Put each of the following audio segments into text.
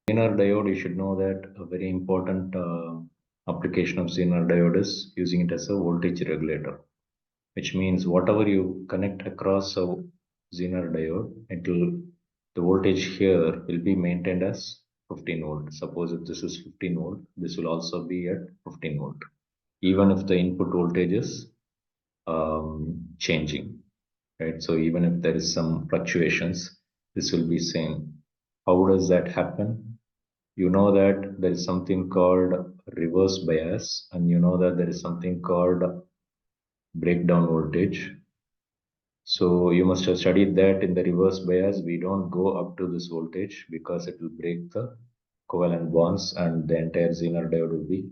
Zener diode, you should know that a very important application of Zener diode is using it as a voltage regulator, which means whatever you connect across a Zener diode, the voltage here will be maintained as 15 volt. Suppose if this is 15 volt, this will also be at 15 volt, even if the input voltage is changing, right? So even if there is some fluctuations, this will be same. How does that happen? You know that there is something called reverse bias, and you know that there is something called breakdown voltage. So you must have studied that in the reverse bias, we don't go up to this voltage because it will break the covalent bonds and the entire Zener diode will be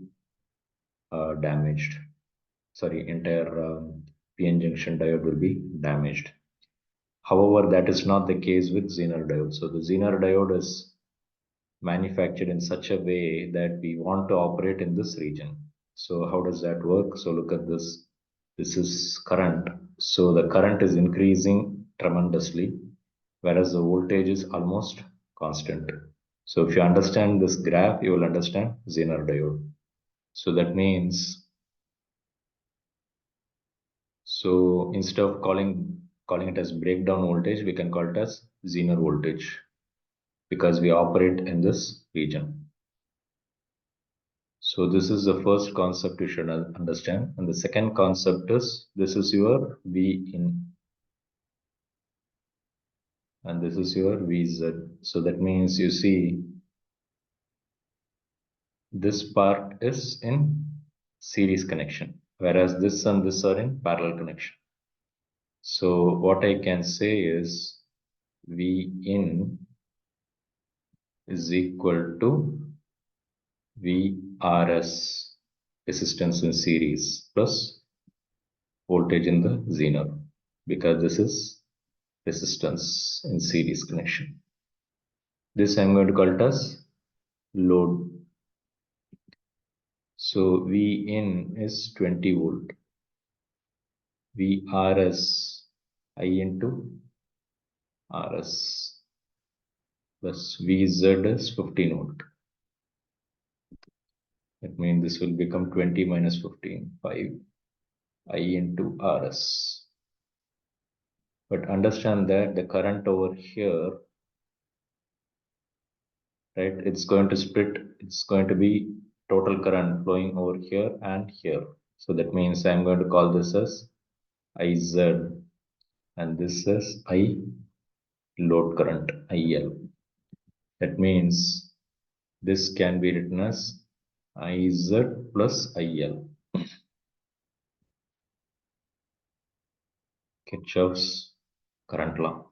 damaged. Sorry, entire PN junction diode will be damaged. However, that is not the case with Zener diode. So the Zener diode is manufactured in such a way that we want to operate in this region. So how does that work? So look at this. This is current. So the current is increasing tremendously, whereas the voltage is almost constant. So if you understand this graph, you will understand Zener diode. So that means, so instead of calling it as breakdown voltage, we can call it as Zener voltage because we operate in this region. So this is the first concept you should understand. And the second concept is, this is your V in and this is your VZ. So that means you see this part is in series connection, whereas this and this are in parallel connection. So what I can say is V in is equal to VRS, resistance in series, plus voltage in the Zener, because this is resistance in series connection. This I'm going to call it as load. So V in is 20 volt. VRS I into RS plus VZ is 15 volt. That means this will become 20 minus 15, 5 I into RS. But understand that the current over here, right, it's going to split. It's going to be total current flowing over here and here. So that means I'm going to call this as IZ, and this is I load current, IL. That means this can be written as IZ plus IL. Kirchhoff's current law.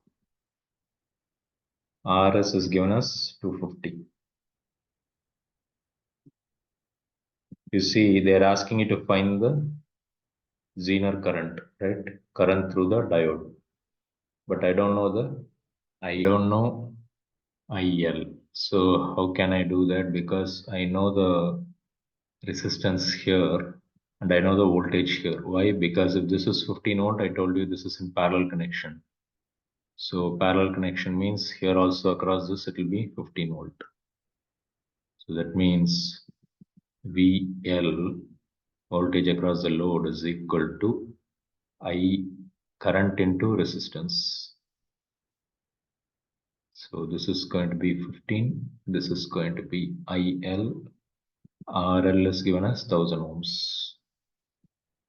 RS is given as 250. You see, they are asking you to find the Zener current, right? Current through the diode. But I don't know IL. So how can I do that? Because I know the resistance here and I know the voltage here. Why? Because if this is 15 volt, I told you this is in parallel connection. So parallel connection means here also across this it will be 15 volt. So that means VL, voltage across the load, is equal to I current into resistance. So this is going to be 15. This is going to be IL. RL is given as 1000 ohms.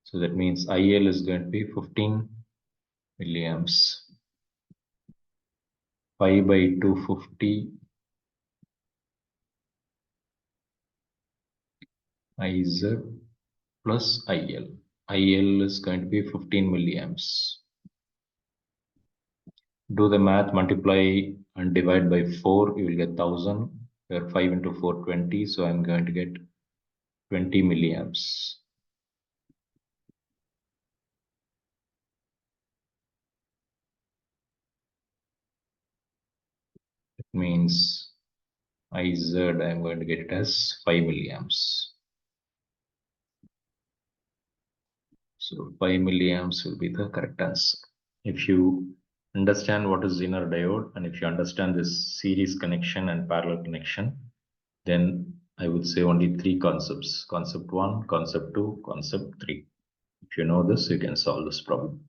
So that means IL is going to be 15 milliamps. 5 by 250 IZ plus IL. IL is going to be 15 milliamps. Do the math, multiply and divide by 4, you will get 1000. Where 5 into 4, 20. So I'm going to get 20 milliamps. It means IZ, I'm going to get it as 5 milliamps. So 5 milliamps will be the correct answer. If you understand what is Zener diode, and if you understand this series connection and parallel connection, then I would say only three concepts: concept one, concept two, concept three. If you know this, you can solve this problem.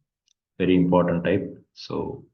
Very important type. So